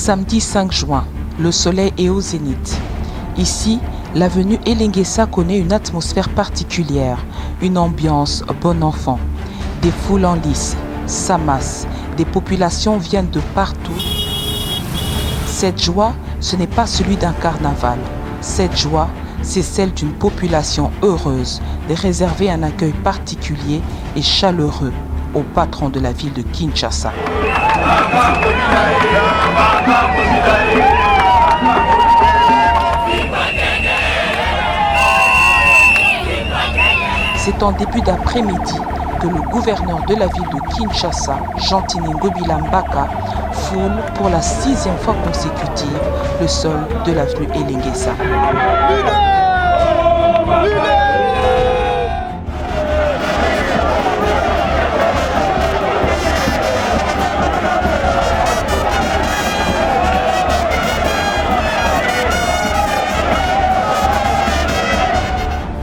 Samedi 5 juin, le soleil est au zénith. Ici, l'avenue Elenguessa connaît une atmosphère particulière, une ambiance bon enfant. Des foules en lice s'amassent, des populations viennent de partout. Cette joie, ce n'est pas celui d'un carnaval. Cette joie, c'est celle d'une population heureuse de réserver un accueil particulier et chaleureux au patron de la ville de Kinshasa. C'est en début d'après-midi que le gouverneur de la ville de Kinshasa, Jantini Ngobila Mbaka, foule pour la 6e fois consécutive le sol de l'avenue Elenguessa.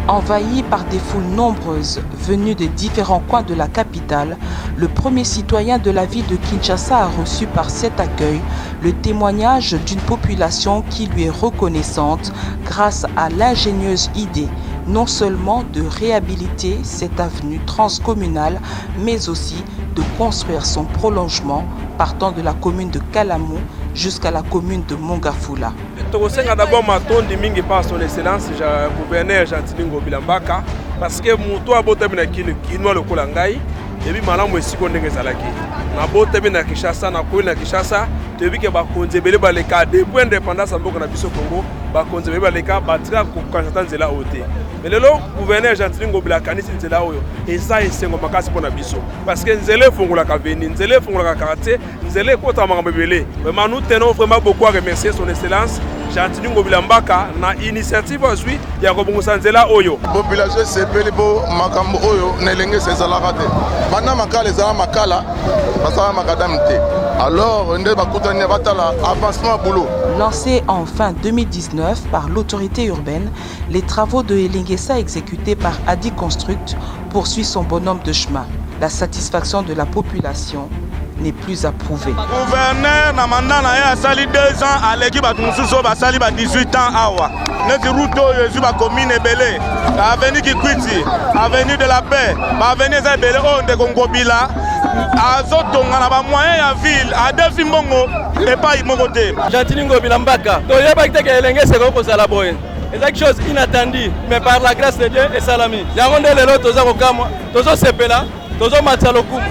Envahi par des foules nombreuses venues de différents coins de la capitale, le premier citoyen de la ville de Kinshasa a reçu par cet accueil le témoignage d'une population qui lui est reconnaissante grâce à l'ingénieuse idée non seulement de réhabiliter cette avenue transcommunale, mais aussi de construire son prolongement partant de la commune de Kalamou jusqu'à la commune de Mongafula. Tokosenga d'abord matondi mingi par son excellence gouverneur Jantini Ngobila Mbaka parce que muto abotami na kinwa lokola ngai ebi malamu esiko ndenge ezalaki na botami na Kinshasa na koyi na Kinshasa toyebi ke bakonzebele baleka depuis indépendance ya mboka na biso Congo bakonzebele baleka batika kokonsata nzela oyo te mais lelo gouverneur Jantini Ngobila akanisi nzela oyo eza esengo makasi mpona biso parce que nzela efungolaka veni nzela efungolaka quartier nzela ekota makambo ebele vraiment nous tenons vraiment beaucoup à remercier son excellence Jantini Ngobila Mbaka na initiative azwi ya kobongosa nzela oyo population sepeli bo makambo oyo na Elenguessa ezalaka te bana makala ezala makala basala makadam te alors nde bakutani batala avancement boulot. Lancé en fin 2019 par l'autorité urbaine, les travaux de Elenguessa exécutés par Adi Construct poursuivent son bonhomme de chemin. La satisfaction de la population n'est plus à prouver. Gouverneur na mandat na ya sali 2 ans à l'équipe Atumususo ba sali ba 18 ans awa. Neti route yesu ba commune ebele. Avenue Kikwiti, avenue de la paix, ba avenue za ebele o nde Ngobila. Azotonga na ba moyen ya ville a defi mbongo et pas imoko te. Jantini Ngobila Mbaka. To yeba kiteke Elenguessa ko sala boye. C'est quelque chose inattendu, mais par la grâce de Dieu et salami. Yango nde lelo toza kokamwa, tozo sepela, tozo matsalokumu.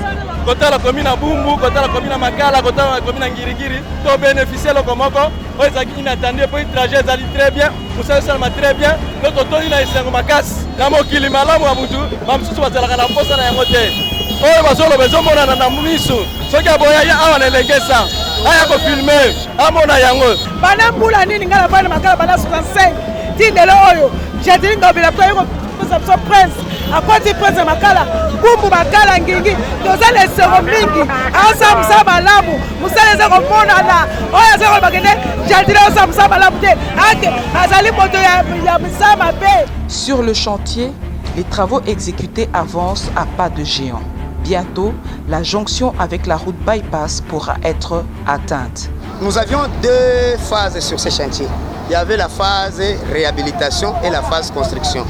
Côté la commune à Bumbu, côté la commune à Makala, côté la commune à Ngirigiri, to bénéficier le komoko, o ezaki inattendu pour le trajet ezali très bien, Moussa Salma très bien, notre to ina isengo makas, na mokili malamu abutu, mamsusu bazalaka na posa na yango te. Oyo bazolo bezomona na misu, soki aboya ya awa na Elenguessa, aya ko filmer, amona yango. Bana mbula nini ngala bana Makala bana 65, tindelo oyo, Jantini Ngobila ko son prince, à côté prince Makala, Bumbu Makala Ngingi, toza les seros mingi, asa msaba lamu, musale za komona na, oya za komagene, Jantini asa msaba lamu te, ake, azali moto ya msaba pe. Sur le chantier, les travaux exécutés avancent à pas de géant. Bientôt, la jonction avec la route bypass pourra être atteinte. Nous avions 2 phases sur ce chantier. Il y avait la phase réhabilitation et la phase construction.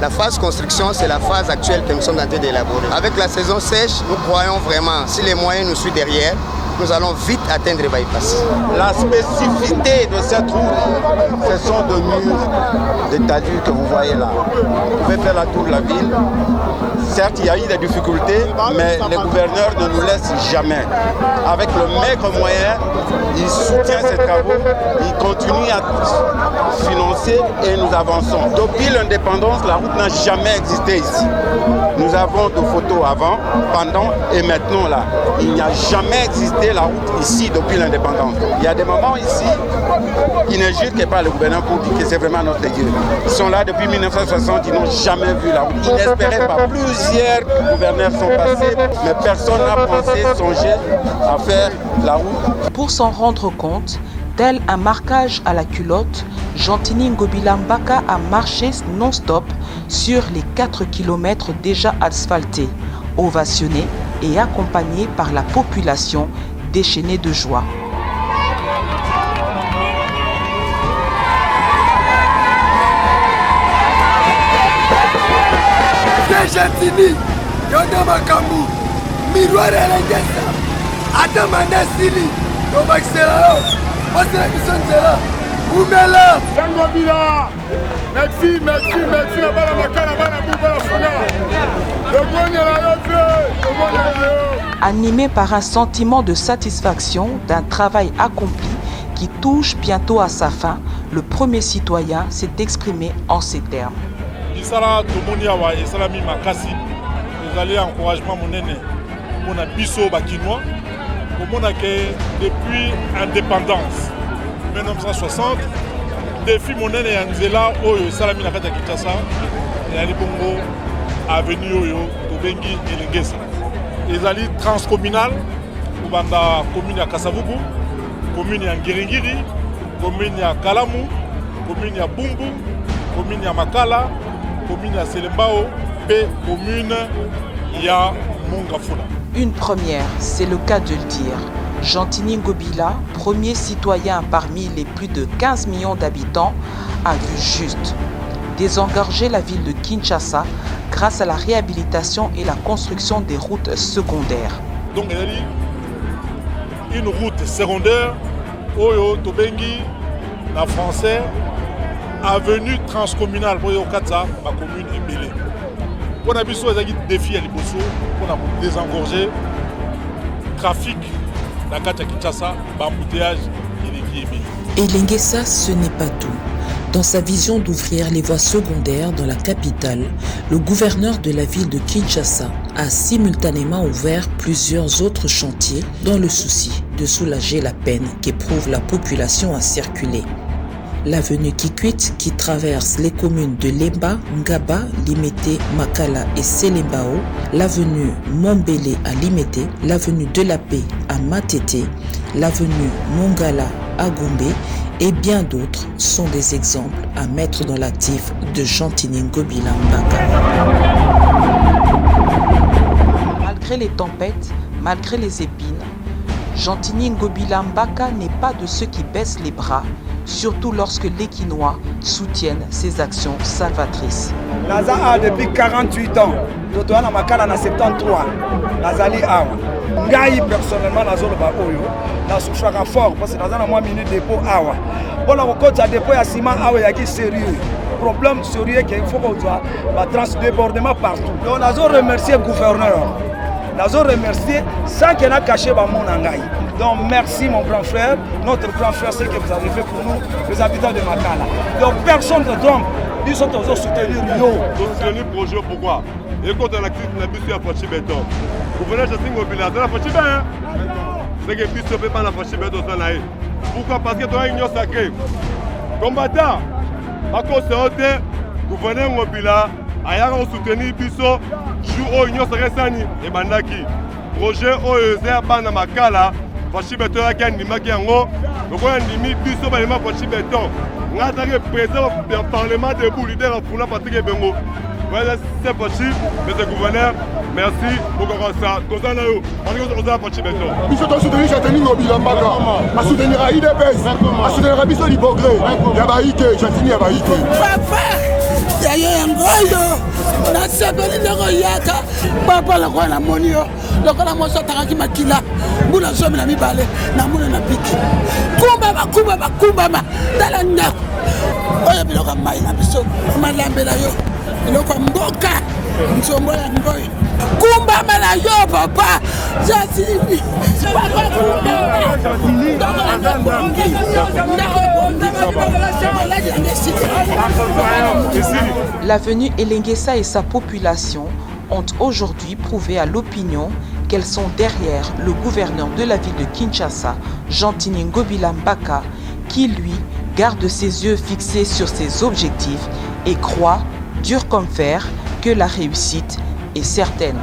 La phase construction, c'est la phase actuelle que nous sommes en train d'élaborer. Avec la saison sèche, nous croyons vraiment, si les moyens nous suivent derrière, nous allons vite atteindre le bypass. La spécificité de cette route, ce sont de murs de talus que vous voyez là. Vous pouvez faire la tour de la ville. Certes, il y a eu des difficultés, mais le gouverneur ne nous laisse jamais. Avec le maigre moyen, il soutient ces travaux, il continue à financer et nous avançons. Depuis l'indépendance, la route n'a jamais existé ici. Nous avons des photos avant, pendant et maintenant là. Il n'y a jamais existé la route ici depuis l'indépendance. Il y a des moments ici qui ne jurent que par le gouverneur pour dire que c'est vraiment notre Dieu. Ils sont là depuis 1960, ils n'ont jamais vu la route. Ils n'espéraient pas. Plusieurs gouverneurs sont passés, mais personne n'a pensé, songé à faire la route. Pour s'en rendre compte, tel un marquage à la culotte, Jantini Ngobila Mbaka a marché non-stop sur les 4 km déjà asphaltés, ovationné et accompagné par la population déchaînée de joie. Gentini, Yondo Makambu, Miroir Elengesa, Adamanda Sili, Nobaxela, Osela Bisonzela, Oumela, Sangobila. Merci, Abana Makala, Abana Bouba, Fona. Animé par un sentiment de satisfaction d'un travail accompli qui touche bientôt à sa fin, le premier citoyen s'est exprimé en ces termes. Isala Tomoniawa et Salami Makasi, vous allez encouragement mon aîné, mon abisso bakinois, pour mon accueil depuis indépendance 1960. Défi mon aîné Anzela, Oyo, Salami Nakata Kinshasa, et Ali Bongo, Avenue Oyo, Tobengi et Lengesa. Les alliés transcommunales, Banda commune à Kasavubu, commune à Ngiringiri, commune à Kalamu, commune à Bumbu, commune à Makala, commune à Selembao, et commune à Mongafula. Une première, c'est le cas de le dire. Gentini Ngobila, premier citoyen parmi les plus de 15 millions d'habitants, a vu juste. Désengorger la ville de Kinshasa grâce à la réhabilitation et la construction des routes secondaires. Donc il y a une route secondaire, Oyo, Tobengi, la français, avenue transcommunale pour Yokatsa, ma commune est Bélé. On a vu des défis à Liboso, on a désengorgé le trafic. La Kinshasa, l'embouteillage et Et Lengesa, ce n'est pas tout. Dans sa vision d'ouvrir les voies secondaires dans la capitale, le gouverneur de la ville de Kinshasa a simultanément ouvert plusieurs autres chantiers dans le souci de soulager la peine qu'éprouve la population à circuler. L'avenue Kikwit qui traverse les communes de Lemba, Ngaba, Limete, Makala et Selembao, l'avenue Mombele à Limete, l'avenue de la Paix à Matete, l'avenue Mongala à Gombe et bien d'autres sont des exemples à mettre dans l'actif de Gentini Ngobila Mbaka. Malgré les tempêtes, malgré les épines, Gentini Ngobila Mbaka n'est pas de ceux qui baissent les bras, surtout lorsque les Kinois soutiennent ses actions salvatrices. Naza a depuis 48 ans, Totoana Makala na 73, Nazali Awa. Ngai personnellement Nazolo ba oyo, na souffraka fort parce que Naza na moi minute dépôt Awa. Bon la côté à dépôt ya ciment Awa ya qui sérieux. Problème sérieux qu'il faut qu'on soit ba transdébordement partout. Donc Nazo remercier le gouverneur. Nazo remercier sans qu'il a caché ba mon ngai. Donc merci mon grand frère, notre grand frère, ce que vous avez fait pour nous, les habitants de Makala. Donc personne ne trompe, ils sont toujours soutenus. Soutenir le projet, pourquoi? Et quand on a actif, on a vu sur la Fachi Béton. Vous venez de Singobila, dans la Fachi Béton. C'est que puis se fait pas la Fachi Béton. Pourquoi? Parce que tu as une union sacrée. Combattant, à cause de ça, vous venez de Mobila, à y avoir soutenu Bisso, joue au union sacrée Sani et Bandaki. Projet au na Makala. Fachi Béton a gagné Makiango, donc on a mis Bisso Balima Fachi Béton. On a été présent au Parlement debout, leader en Founa Patrick Bengo. Voilà, c'est Fachi, monsieur le gouverneur, merci pour ça. Comme ça, on a Fachi Béton. Bisso doit soutenir Gentini Ngobila Mbaka, à soutenir IDPS, à soutenir Bisso Libogré, Yabaïke, Gentini Yabaïke. Papa, Yaya Ngoyo, na sabeli loko yaka, papa la kwa na monio. Lokola moso takaki makila muna zomi na mibale na muna na piki kumba dala ndako oyo biloko mai na biso malambela yo biloko mboka nzombo ya ngoyo kumba na yo papa jasimi L'avenue Elengesa et sa population ont aujourd'hui prouvé à l'opinion qu'elles sont derrière le gouverneur de la ville de Kinshasa, Gentini Ngobila Mbaka, qui lui garde ses yeux fixés sur ses objectifs et croit, dur comme fer, que la réussite est certaine.